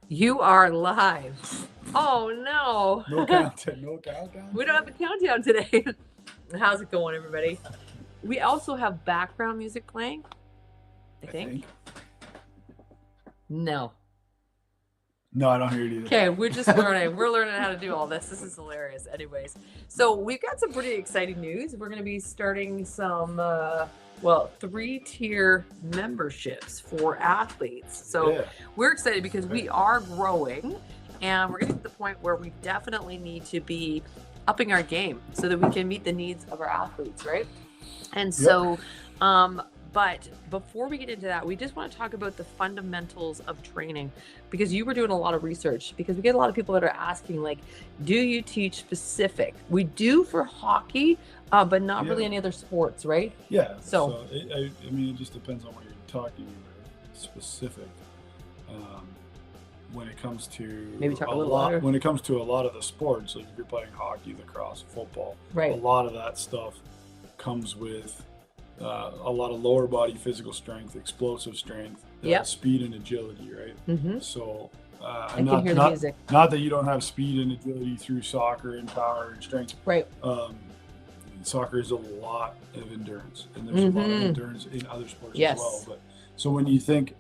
You are live. Oh no. No content, no countdown. We don't have a countdown today. How's it going, everybody? We also have background music playing. I think. No. No, I don't hear it either. Okay, we're just learning. We're learning how to do all this. This is hilarious. Anyways, so we've got some pretty exciting news. We're going to be starting some, 3-tier memberships for athletes. So Yeah. we're excited because we are growing, and we're getting to the point where we definitely need to be upping our game so that we can meet the needs of our athletes, right? And so, but before we get into that, we just want to talk about the fundamentals of training, because you were doing a lot of research, because we get a lot of people that are asking, like, do you teach specific? We do for hockey, but not really any other sports, right? Yeah. So I mean, it just depends on what you're talking about. Specific. When it comes to Maybe talk a little louder. when it comes to a lot of the sports, like if you're playing hockey, lacrosse, football, Right. a lot of that stuff comes with a lot of lower body physical strength, explosive strength, Yep. speed and agility, right? Mm-hmm. So I can hear the music. not that you don't have speed and agility through soccer and power and strength. Right. Soccer is a lot of endurance, and there's a lot of endurance in other sports Yes. as well. But so when you think,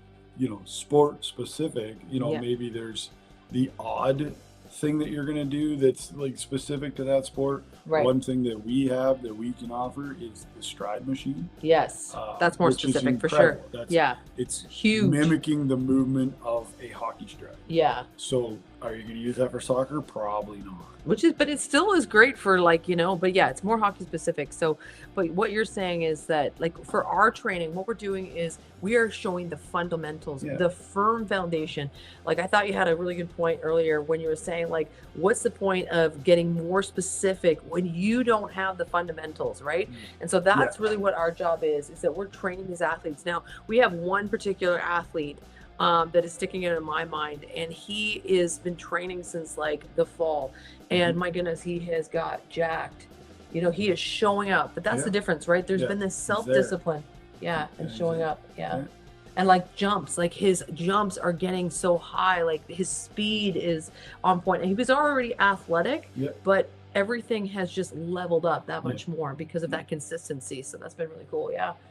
sport specific, Yeah. maybe there's the odd thing that you're going to do that's like specific to that sport. Right. One thing that we have that we can offer is the stride machine. Yes. That's more which is specific for sure. incredible. Yeah. It's Huge. mimicking the movement of a hockey stride. Yeah. So are you going to use that for soccer? Probably not. But it still is great for, like, but yeah, it's more hockey specific. So, but what you're saying is that, like, for our training, what we're doing is we are showing the fundamentals, the firm foundation. Like, I thought you had a really good point earlier when you were saying, like, what's the point of getting more specific when you don't have the fundamentals, right? And so that's really what our job is that we're training these athletes. Now, we have one particular athlete that is sticking out in my mind, and he has been training since like the fall, and my goodness, he has got jacked. He is showing up, but that's the difference, right? There's been this self-discipline, and showing up, and like jumps, like his jumps are getting so high, like his speed is on point, and he was already athletic, but everything has just leveled up that much more because of that consistency. So that's been really cool.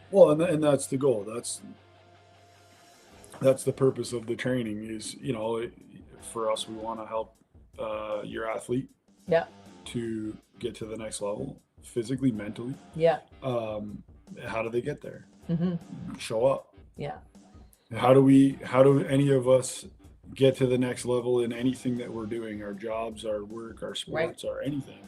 Well, and that's the goal. That's the purpose of the training is, for us, we want to help your athlete to get to the next level physically, mentally. How do they get there? Show up. How do any of us get to the next level in anything that we're doing, our jobs, our work, our sports, or anything?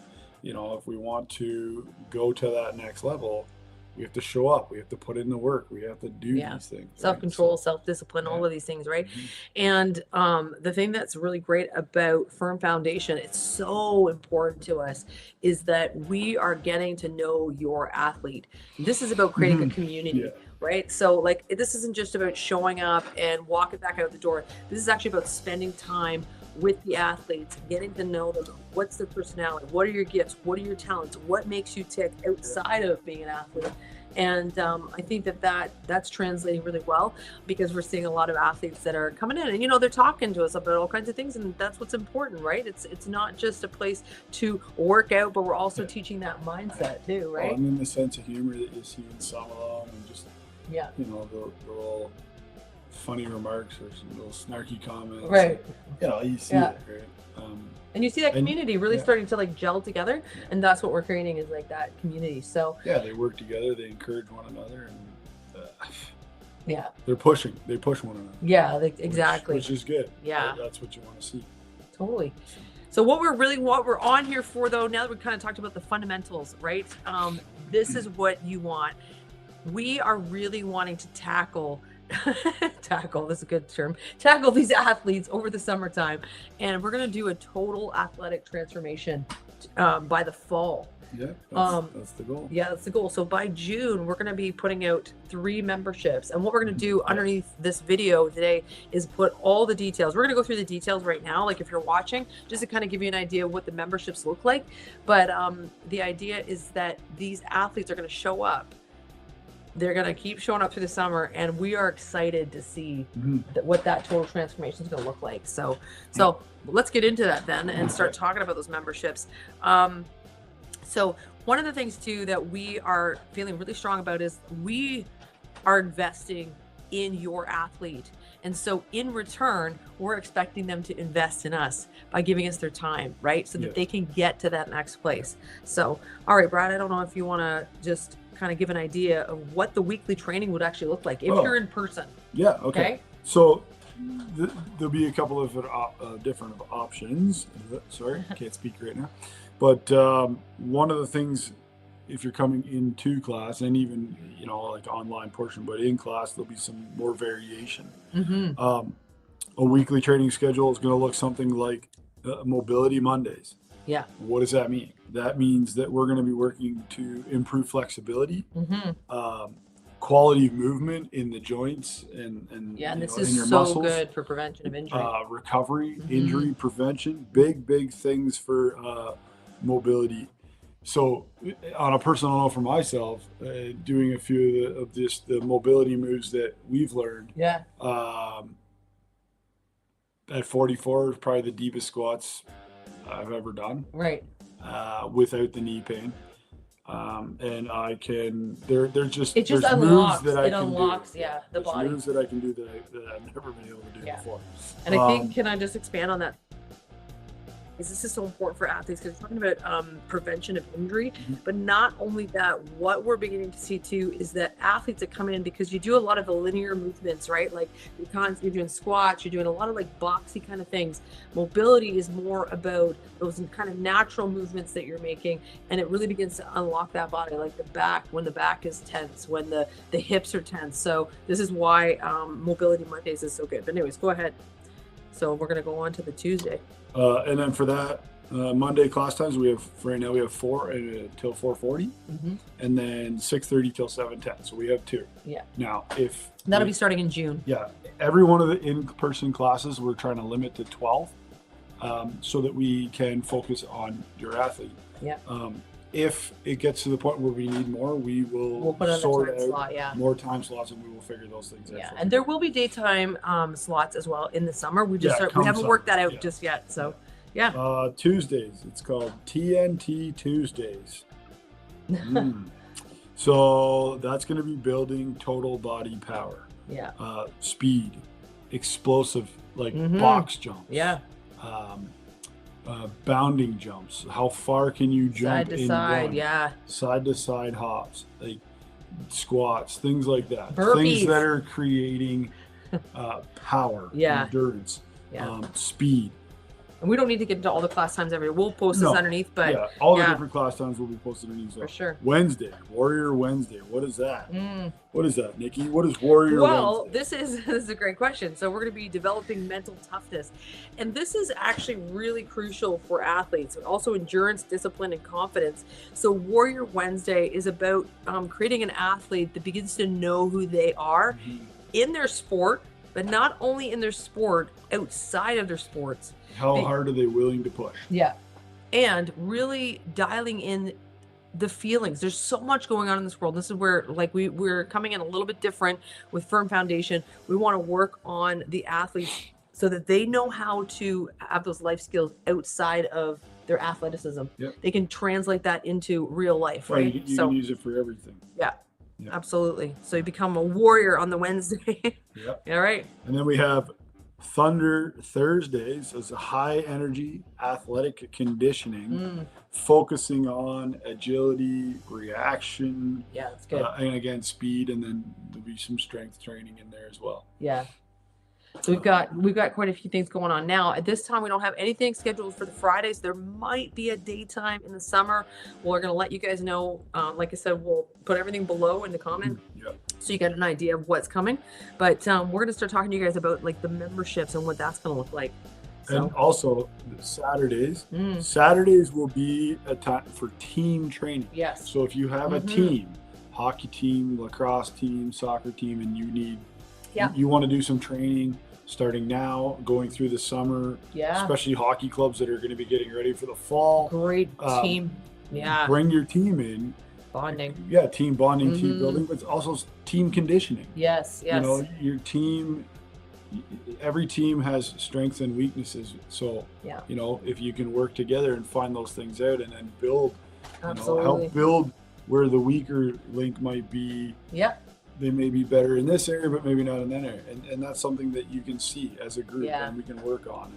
If we want to go to that next level, we have to show up. We have to put in the work. We have to do these things. Self-control, right? Self-discipline, all of these things, right? And the thing that's really great about Firm Foundation, it's so important to us, is that we are getting to know your athlete. This is about creating a community. Right? So, like, this isn't just about showing up and walking back out the door. This is actually about spending time with the athletes, getting to know them. What's their personality? What are your gifts? What are your talents? What makes you tick outside of being an athlete? And I think that's translating really well, because we're seeing a lot of athletes that are coming in and, they're talking to us about all kinds of things. And that's what's important, right? It's not just a place to work out, but we're also teaching that mindset too, right? Well, I mean, the sense of humor that you see in some of them, and just, the little funny remarks or some little snarky comments. Right. You see it, right? And you see that community really starting to, like, gel together, and that's what we're creating, is like that community. So they work together, they encourage one another, and they push one another. Exactly. Which is good. That's what you want to see. Totally. So what we're on here for, though, now that we kind of talked about the fundamentals, right? This is what you want. We are really wanting to tackle, that's a good term, tackle these athletes over the summertime. And we're going to do a total athletic transformation by the fall. That's the goal. That's the goal. So by June, we're going to be putting out 3 memberships. And what we're going to do underneath this video today is put all the details. We're going to go through the details right now, like if you're watching, just to kind of give you an idea of what the memberships look like. But the idea is that these athletes are going to show up they're going to keep showing up through the summer, and we are excited to see what that total transformation is going to look like. So let's get into that then and start talking about those memberships. So one of the things too that we are feeling really strong about is we are investing in your athlete. And so in return, we're expecting them to invest in us by giving us their time, right? So that they can get to that next place. So, all right, Brad, I don't know if you want to just kind of give an idea of what the weekly training would actually look like if you're in person. Yeah. Okay. So there'll be a couple of different options. Sorry, can't speak right now. But one of the things, if you're coming into class, and even, you know, like online portion, but in class, there'll be some more variation. A weekly training schedule is going to look something like Mobility Mondays. Yeah. What does that mean? That means that we're going to be working to improve flexibility, quality of movement in the joints, and this is so muscles, good for prevention of injury, recovery, injury prevention, big things for mobility. So on a personal note for myself, doing a few of the mobility moves that we've learned. Yeah. At 44 is probably the deepest squats I've ever done. Right. Without the knee pain. And I can, they're just, it just unlocks, moves that I can unlocks, do. Yeah, the body. Moves that I can do that I've never been able to do before. And I think, can I just expand on that? This is so important for athletes because we're talking about prevention of injury, but not only that, what we're beginning to see too is that athletes that come in, because you do a lot of the linear movements, right? Like you're constantly doing squats, you're doing a lot of like boxy kind of things. Mobility is more about those kind of natural movements that you're making, and it really begins to unlock that body, like the back, when the back is tense, when the hips are tense. So this is why Mobility Mondays is so good. But anyways, go ahead. So we're going to go on to the Tuesday. And then for that Monday class times, we have right now we have 4 till 4:40, and then 6:30 till 7:10. So we have 2. Yeah. Now, if that'll be starting in June. Yeah, every one of the in-person classes we're trying to limit to 12, so that we can focus on your athlete. Yeah. If it gets to the point where we need more, we'll put sort out more time slots, and we will figure those things out. Yeah, and there will be daytime slots as well in the summer. We haven't worked that out just yet. So, yeah. Tuesdays, it's called TNT Tuesdays. So that's going to be building total body power. Yeah. Speed, explosive, like box jumps. Yeah. Bounding jumps. How far can you jump? Side to side, yeah. Side to side hops, like squats, things like that. Burpees. Things that are creating power, endurance, speed. And we don't need to get into all the class times every day. We'll post this underneath, but all the different class times will be posted underneath. For sure. Wednesday, Warrior Wednesday. What is that? What is that, Nikki? What is Warrior Wednesday? Well, this is a great question. So we're going to be developing mental toughness, and this is actually really crucial for athletes, also endurance, discipline, and confidence. So Warrior Wednesday is about creating an athlete that begins to know who they are in their sport, but not only in their sport, outside of their sports. How hard are they willing to push? Yeah. And really dialing in the feelings. There's so much going on in this world. This is where like we're coming in a little bit different with Firm Foundation. We want to work on the athletes so that they know how to have those life skills outside of their athleticism. Yep. They can translate that into real life, right? You can use it for everything. Yeah. Yep. Absolutely. So you become a warrior on the Wednesday. Yep. All right. And then we have Thunder Thursdays as a high energy athletic conditioning, focusing on agility, reaction. Yeah, that's good. And again, speed, and then there'll be some strength training in there as well. Yeah. So we've got quite a few things going on now. At this time, we don't have anything scheduled for the Fridays. There might be a daytime in the summer. We're going to let you guys know. Like I said, we'll put everything below in the comment, so you get an idea of what's coming. But we're going to start talking to you guys about like the memberships and what that's going to look like. So. And also Saturdays. Saturdays will be a time for team training. Yes. So if you have a team, hockey team, lacrosse team, soccer team, and you need, you want to do some training starting now, going through the summer, especially hockey clubs that are going to be getting ready for the fall. Great team. Yeah. Bring your team in bonding. Yeah, team bonding, team building, but it's also team conditioning. Yes. You know, your team, every team has strengths and weaknesses. So, you know, if you can work together and find those things out and then build, help build where the weaker link might be. They may be better in this area, but maybe not in that area. And that's something that you can see as a group and we can work on.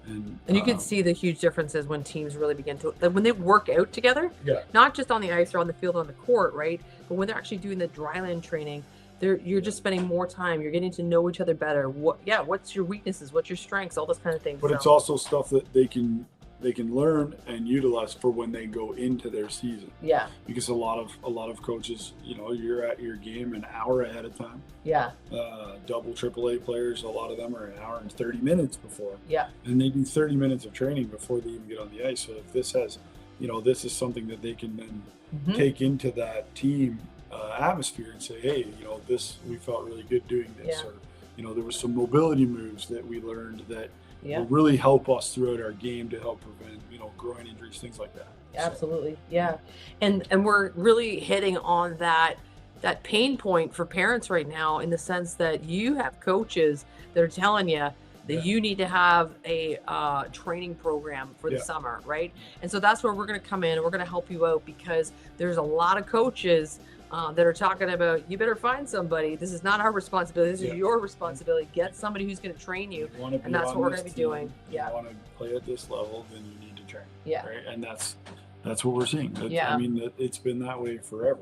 And you can see the huge differences when teams really begin to, when they work out together, not just on the ice or on the field, on the court, right? But when they're actually doing the dryland training, you're just spending more time. You're getting to know each other better. What's your weaknesses? What's your strengths? All those kind of things. But it's also stuff that they can learn and utilize for when they go into their season. Because a lot of coaches, you know, you're at your game an hour ahead of time. Double AAA players, a lot of them are an hour and 30 minutes before. And they do 30 minutes of training before they even get on the ice. So if this has, you know, this is something that they can then take into that team atmosphere and say, hey, you know, we felt really good doing this, or, you know, there was some mobility moves that we learned that will really help us throughout our game to help prevent, you know, groin injuries, things like that. Absolutely. And we're really hitting on that pain point for parents right now, in the sense that you have coaches that are telling you that you need to have a training program for the summer, right? And so that's where we're going to come in and we're going to help you out, because there's a lot of coaches that are talking about, you better find somebody. This is not our responsibility. This is your responsibility. Get somebody who's going to train you. And that's what we're going to be doing. You want to play at this level, then you need to train. Right? And that's what we're seeing. I mean, it's been that way forever.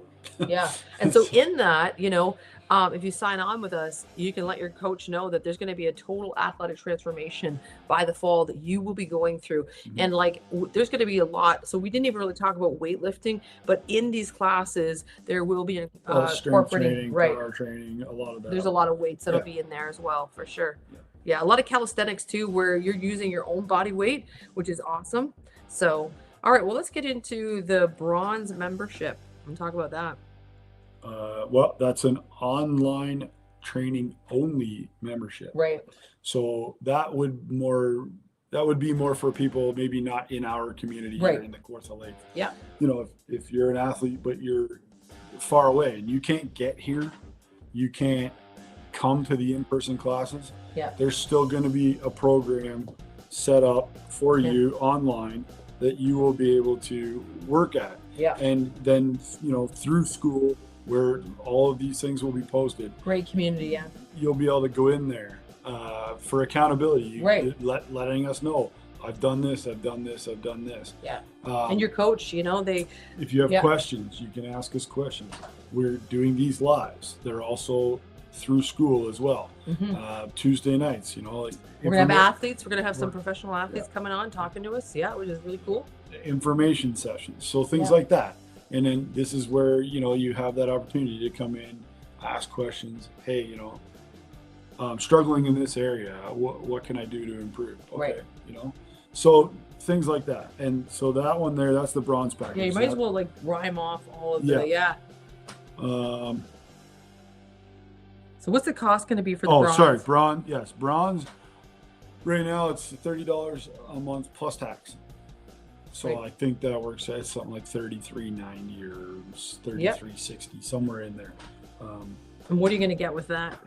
And so in that, you know, if you sign on with us, you can let your coach know that there's going to be a total athletic transformation by the fall that you will be going through. And like, there's going to be a lot. So we didn't even really talk about weightlifting, but in these classes, there will be strength training, power training, a lot of that. There's a lot of weights that'll be in there as well, for sure. A lot of calisthenics too, where you're using your own body weight, which is awesome. So, all right, well, let's get into the bronze membership and talk about that. Well, that's an online training only membership. Right. So that would be more for people maybe not in our community here in the Kawartha Lake. You know, if you're an athlete but you're far away and you can't get here, you can't come to the in-person classes. There's still going to be a program set up for you online that you will be able to work at. And then, you know, through school, where all of these things will be posted. Great community, You'll be able to go in there for accountability. Letting us know, I've done this, I've done this, I've done this. And your coach, you know, if you have questions, you can ask us questions. We're doing these lives. They're also through school as well. Tuesday nights, you know. We're going to have athletes. We're going to have some professional athletes coming on, talking to us. Which is really cool. Information sessions. So things like that. And then this is where, you know, you have that opportunity to come in, ask questions. Hey, you know, I'm struggling in this area. What can I do to improve? Okay, you know, so things like that. And so that one there, that's the bronze package. You might as well like rhyme off all of the, So what's the cost going to be for the bronze? Sorry, bronze. Yes, bronze. Right now it's $30 a month plus tax. So I think that works out something like $33.90 or $33.60, somewhere in there. And what are you going to get with that?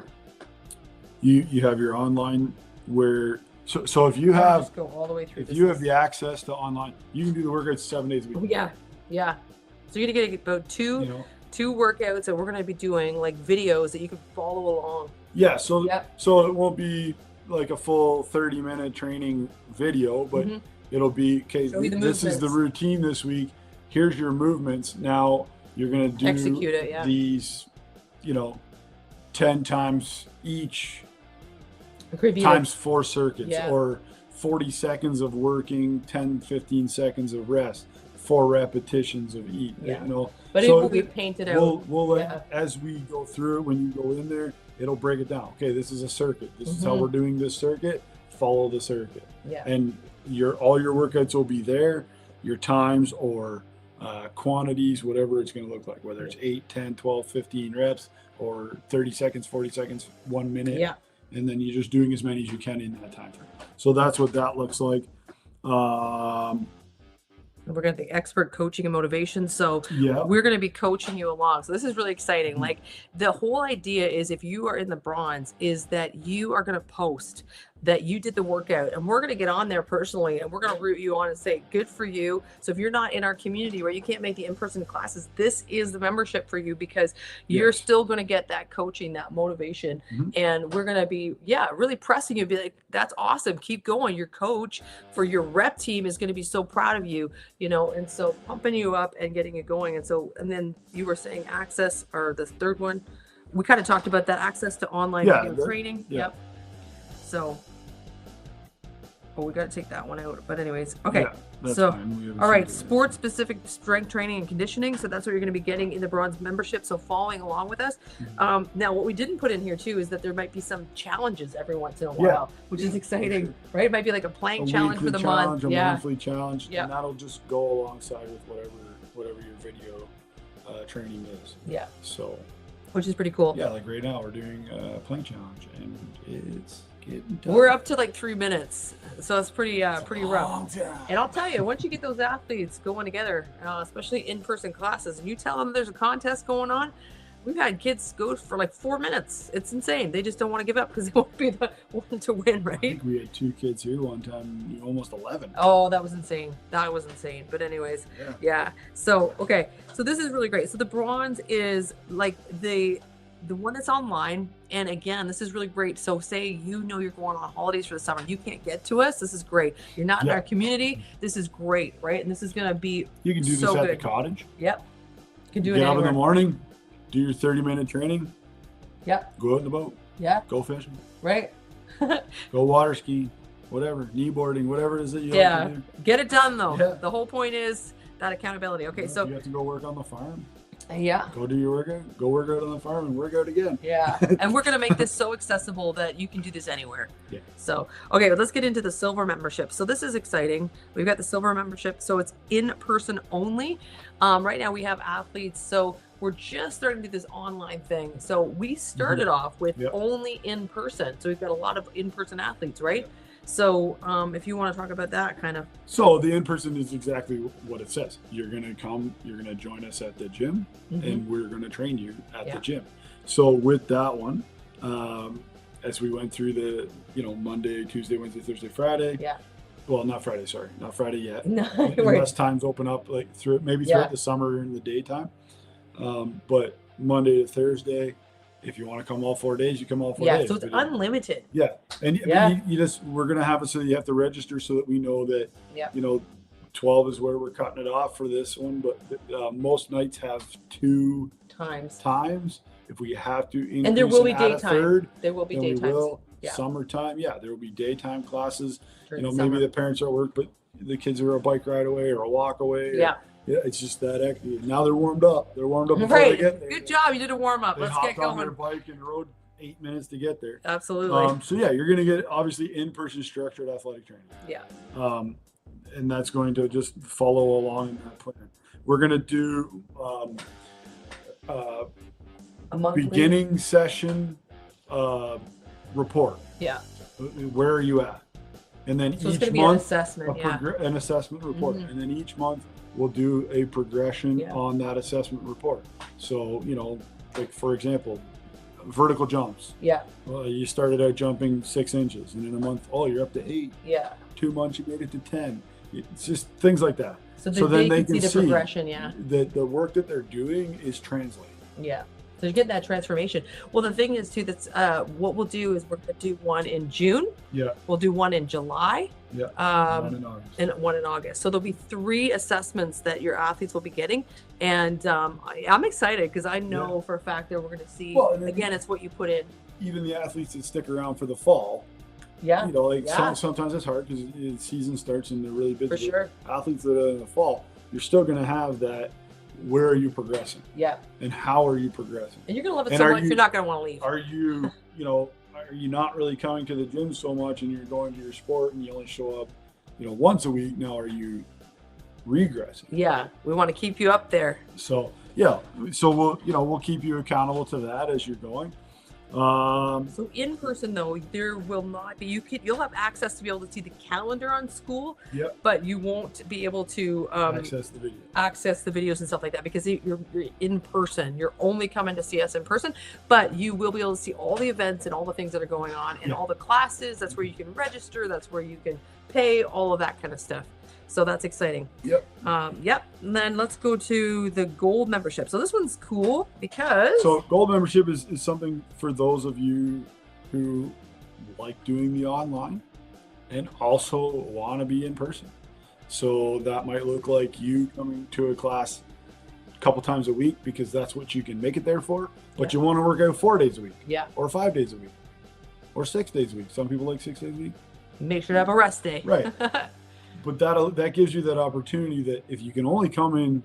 You have your online where so if you have just go all the way through. If you have the access to online, you can do the workouts 7 days a week. So you're going to get about two workouts that we're going to be doing, like videos that you can follow along. So it won't be like a full 30-minute training video, but it'll be, okay, this is the routine this week. Here's your movements. Now you're going to execute it, these, you know, 10 times each, times 4 circuits, or 40 seconds of working, 10, 15 seconds of rest, 4 repetitions of each, you know. But so it will be painted out. We'll as we go through it, when you go in there, it'll break it down. Okay, this is a circuit. This is how we're doing this circuit. Follow the circuit. And all your workouts will be there, your times or quantities, whatever it's going to look like, whether it's 8, 10, 12, 15 reps or 30 seconds, 40 seconds, 1 minute. And then you're just doing as many as you can in that time frame. So that's what that looks like. We're going to be expert coaching and motivation. So we're going to be coaching you along. So this is really exciting. Like the whole idea is, if you are in the bronze, is that you are going to post that you did the workout, and we're going to get on there personally, and we're going to root you on and say, good for you. So if you're not in our community, where you can't make the in-person classes, this is the membership for you, because you're still going to get that coaching, that motivation. And we're going to be, really pressing you, be like, that's awesome. Keep going. Your coach for your rep team is going to be so proud of you, and so pumping you up and getting it going. And then you were saying access, or the third one, we kind of talked about that, access to online video training. Yep. So, we got to take that one out. But anyways, okay. So, all right, sports specific strength training and conditioning. So that's what you're going to be getting in the bronze membership. So following along with us. Now, what we didn't put in here too is that there might be some challenges every once in a while, which is exciting, right? It might be like a plank challenge for the month. A monthly challenge. And that'll just go alongside with whatever your video training is. Yeah. So, which is pretty cool. Yeah, like right now we're doing a plank challenge, and it's getting tough. We're up to like 3 minutes, so it's pretty rough. And I'll tell you, once you get those athletes going together, especially in-person classes, and you tell them there's a contest going on, we've had kids go for like 4 minutes. It's insane. They just don't want to give up because they won't be the one to win, right? I think we had 2 kids here one time, almost 11. Oh, that was insane. That was insane. But anyways, yeah. So, okay. So this is really great. So the bronze is like the one that's online. And again, this is really great. So say you're going on holidays for the summer, you can't get to us. This is great. You're not in our community. This is great, right? And this is going to be You can do so this at good. the cottage. Yep. You can do it Get up anywhere. in the morning, do your 30-minute training. Yep. Go out in the boat. Yeah. Go fishing. Right. Go water ski, whatever, kneeboarding, whatever it is that you like to do. Get it done though. Yeah. The whole point is that accountability. Okay, so you have to go work on the farm. Yeah. Go do your workout. Go work out on the farm and work out again. Yeah. And we're going to make this so accessible that you can do this anywhere. Yeah. So, okay, let's get into the silver membership. So this is exciting. We've got the silver membership. So it's in person only. Right now we have athletes. So we're just starting to do this online thing. So we started off with only in person. So we've got a lot of in-person athletes, right? So if you want to talk about that kind of. So the in-person is exactly what it says. You're going to come, you're going to join us at the gym, and we're going to train you at the gym. So with that one, as we went through the, Monday, Tuesday, Wednesday, Thursday, Friday. Yeah. Well, not Friday, sorry. Not Friday yet. No, unless times open up like throughout the summer in the daytime. But Monday to Thursday, if you want to come all 4 days, you come all 4 days. Yeah, so it's unlimited. Yeah. And we're going to have it so that you have to register so that we know that, 12 is where we're cutting it off for this one. But most nights have 2 times. If we have to increase and there will be daytime. Third, there will be daytime. Summertime, there will be daytime classes. Maybe the parents are at work, but the kids are a bike ride away or a walk away. Yeah, it's just that active. Now they're warmed up. Before they get there. Good job. You did a warm up. Let's get going. On their bike and rode 8 minutes to get there. Absolutely. So you're going to get obviously in-person structured athletic training. Yeah. And that's going to just follow along in that plan. We're going to do a monthly beginning session report. Yeah. Where are you at? And then so each month, an assessment report. And then each month we'll do a progression on that assessment report. So, like for example, vertical jumps. Yeah. Well, you started out jumping 6 inches, and in a month, you're up to 8. Yeah. 2 months, you made it to 10. It's just things like that. So then they can see the progression. That the work that they're doing is translating. Yeah. So you get that transformation. Well, the thing is too, that's what we'll do is we're going to do one in June. Yeah. We'll do one in July. Yeah. One in August. And one in August. So there'll be 3 assessments that your athletes will be getting. And I'm excited because I know for a fact that we're going to see, again, it's what you put in. Even the athletes that stick around for the fall. Yeah. Sometimes it's hard because the season starts and they're really busy. For sure. Athletes that are in the fall, you're still going to have that. Where are you progressing? Yeah. And how are you progressing? And you're going to love it so much, you're not going to want to leave. Are you, are you not really coming to the gym so much and you're going to your sport and you only show up, once a week? Now, are you regressing? Yeah. We want to keep you up there. So, we'll keep you accountable to that as you're going. So in person though, there will not be, you'll have access to be able to see the calendar on school, but you won't be able to access the videos and stuff like that, because you're in person. You're only coming to see us in person, but you will be able to see all the events and all the things that are going on and all the classes. That's where you can register, that's where you can pay, all of that kind of stuff. So that's exciting. And then let's go to the gold membership. So this one's cool because gold membership is something for those of you who like doing the online and also want to be in person. So that might look like you coming to a class a couple times a week because that's what you can make it there for, but you want to work out 4 days a week, or 5 days a week, or 6 days a week. Some people like 6 days a week. Make sure to have a rest day. Right. But that gives you that opportunity that if you can only come in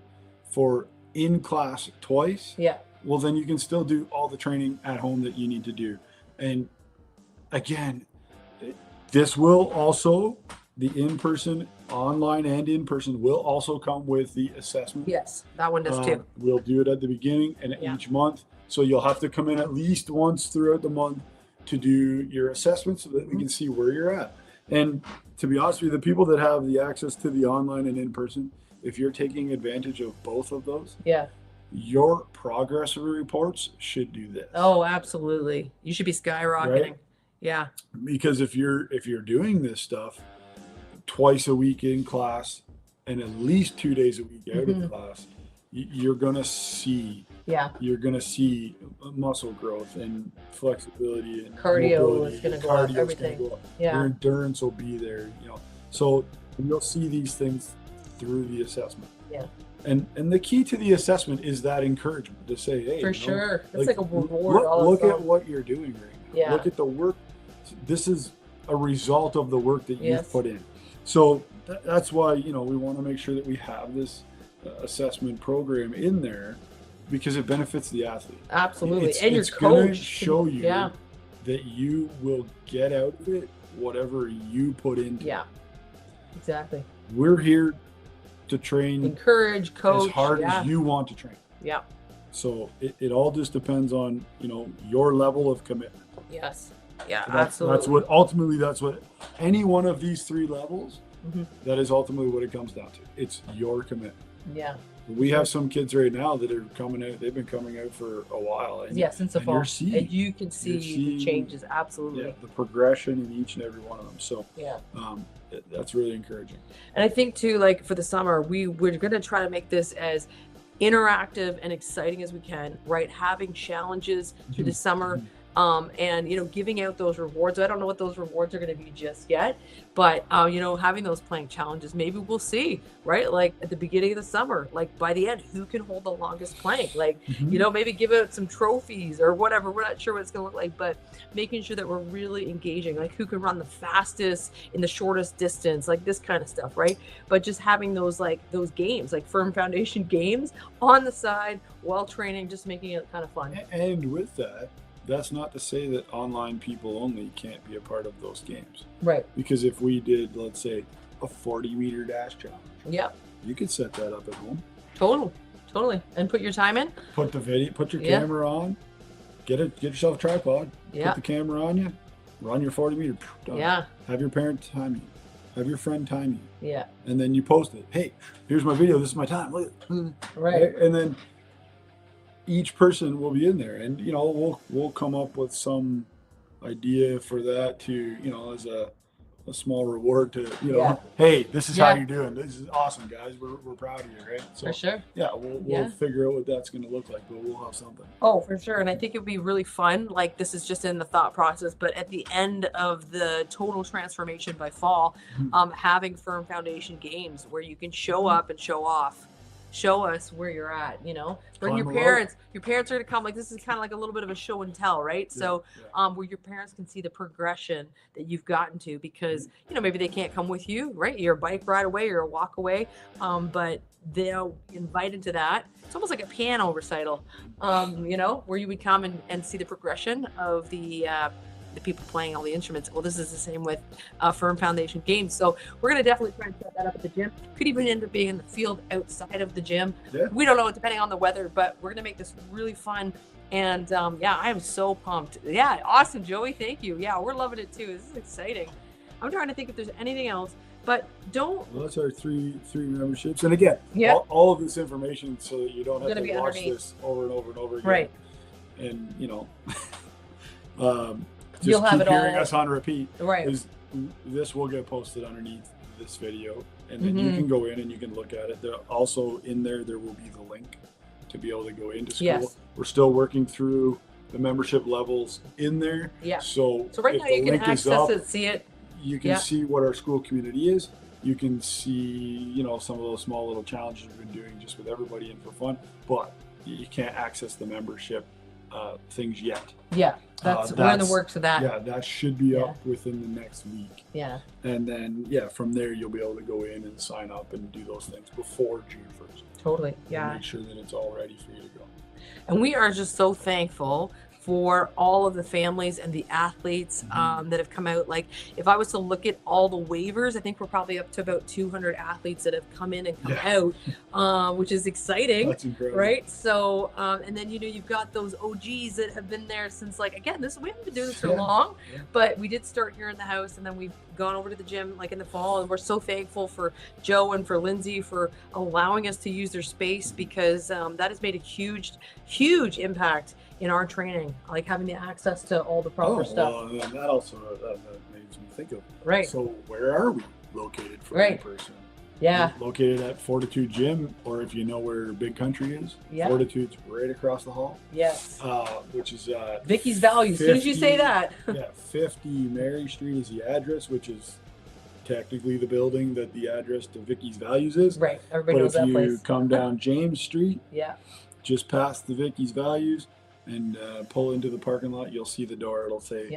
for in class twice, well, then you can still do all the training at home that you need to do. And again, this will also, the in-person, online and in-person will also come with the assessment. Yes, that one does too. We'll do it at the beginning and each month. So you'll have to come in at least once throughout the month to do your assessment so that we can see where you're at. And to be honest with you, the people that have the access to the online and in-person, if you're taking advantage of both of those, your progress reports should do this. Oh, absolutely. You should be skyrocketing. Right? Yeah. Because if you're doing this stuff twice a week in class and at least 2 days a week out of class, you're gonna see muscle growth and flexibility and cardio mobility. Is gonna go up, everything. Go up. Your endurance will be there, So you'll see these things through the assessment. And the key to the assessment is that encouragement to say, hey, for sure, it's like a reward. Look at what you're doing right now. Look at the work. This is a result of the work that you've put in. So that's why we want to make sure that we have this assessment program in there, because it benefits the athlete. Absolutely. And your coach going to show you that you will get out of it whatever you put into it. Exactly. We're here to train, encourage, coach as hard as you want to train. So it all just depends on your level of commitment. Absolutely. That's what any one of these three levels, that is ultimately what it comes down to. It's your commitment. We have some kids right now that are coming out. They've been coming out for a while. Since the fall. And you can see the changes. Absolutely. The progression in each and every one of them. So that's really encouraging. And I think too, like for the summer, we're going to try to make this as interactive and exciting as we can, right? Having challenges through the summer. And giving out those rewards. I don't know what those rewards are going to be just yet, but having those plank challenges, maybe we'll see, right? Like at the beginning of the summer, like by the end, who can hold the longest plank? Like, maybe give out some trophies or whatever. We're not sure what it's going to look like, but making sure that we're really engaging, like who can run the fastest in the shortest distance, like this kind of stuff, right? But just having those games, like firm foundation games on the side while training, just making it kind of fun. And with that, that's not to say that online people only can't be a part of those games. Right. Because if we did, let's say, a 40-meter dash challenge, you could set that up at home. Totally. And put your time in. Put the video, put your camera on, get yourself a tripod, put the camera on you, run your 40-meter. Have your parent time you. Have your friend time you. And then you post it. Hey, here's my video. This is my time. Look. Right. And then each person will be in there, and we'll come up with some idea for that to as a small reward to hey, this is how you're doing. This is awesome, guys. We're proud of you, right? So for sure. We'll figure out what that's going to look like, but we'll have something. Oh, for sure. And I think it would be really fun. Like this is just in the thought process, but at the end of the total transformation by fall, having firm foundation games where you can show up and show off. Show us where you're at, bring your parents. Your parents are going to come. Like this is kind of like a little bit of a show and tell, right? So where your parents can see the progression that you've gotten to, because maybe they can't come with you, right? You're a bike ride away, you're a walk away, but they'll invite into that. It's almost like a piano recital, where you would come and see the progression of the people playing all the instruments. Well, this is the same with firm foundation games. So we're going to definitely try and set that up at the gym. Could even end up being in the field outside of the gym. We don't know, depending on the weather, but we're going to make this really fun And yeah, I am so pumped. Yeah, awesome, Joey. Thank you. Yeah, we're loving it too. This is exciting. I'm trying to think if there's anything else, but don't. Well, that's our three memberships. And again, all of this information so that you don't have to watch this over and over and over again. Right. And, you know, just you'll have keep it hearing all. us on repeat. Right. This will get posted underneath this video. And then you can go in and you can look at it. Also in there will be the link to be able to go into school. Yes. We're still working through the membership levels in there. Yeah. So right now you can access it, see it. You can see what our school community is. You can see, you know, some of those small little challenges we've been doing just with everybody and for fun, but you can't access the membership things yet. Yeah, we're in the works of that. Yeah, that should be up within the next week. Yeah. And then, from there, you'll be able to go in and sign up and do those things before June 1st. Totally, yeah. Make sure that it's all ready for you to go. And we are just so thankful for all of the families and the athletes that have come out. Like, if I was to look at all the waivers, I think we're probably up to about 200 athletes that have come in and come out, which is exciting. That's incredible. Right? So, and then, you know, you've got those OGs that have been there since, like, again, we haven't been doing this for long, but we did start here in the house, and then we've gone over to the gym like in the fall, and we're so thankful for Joe and for Lindsay for allowing us to use their space, because that has made a huge impact in our training, like having the access to all the proper stuff. Well, and that also makes me think of, right. So where are we located for one person? Yeah. We're located at Fortitude Gym, or if you know where Big Country is, Fortitude's right across the hall. Yes. Which is Vicky's Values. As soon as you say that. 50 Mary Street is the address, which is technically the building that the address to Vicky's Values is. Right. Everybody knows that place. But if you come down James Street, just past the Vicky's Values, and pull into the parking lot, you'll see the door. It'll say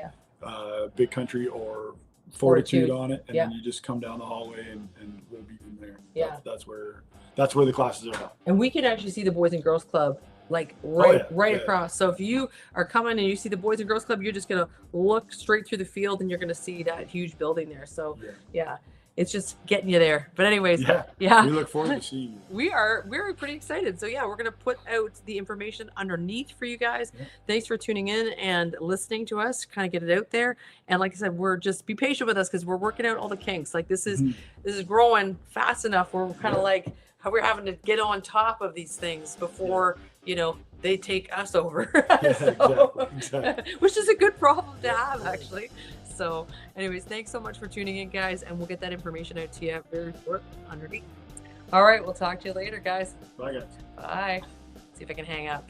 Big Country or Fortitude on it, and then you just come down the hallway and we'll be in there. Yeah, that's where the classes are now. And we can actually see the Boys and Girls Club like right across. So if you are coming and you see the Boys and Girls Club, you're just gonna look straight through the field and you're gonna see that huge building there. So it's just getting you there. But anyways, we look forward to seeing you. We're pretty excited. So we're gonna put out the information underneath for you guys. Thanks for tuning in and listening to us, kind of get it out there. And like I said, we're just be patient with us because we're working out all the kinks. Like this is growing fast enough. We're kind of like how we're having to get on top of these things before you know they take us over. Exactly. Which is a good problem to have, actually. So anyways, thanks so much for tuning in, guys, and we'll get that information out to you very short underneath. All right, we'll talk to you later, guys. Bye, guys. Bye. See if I can hang up.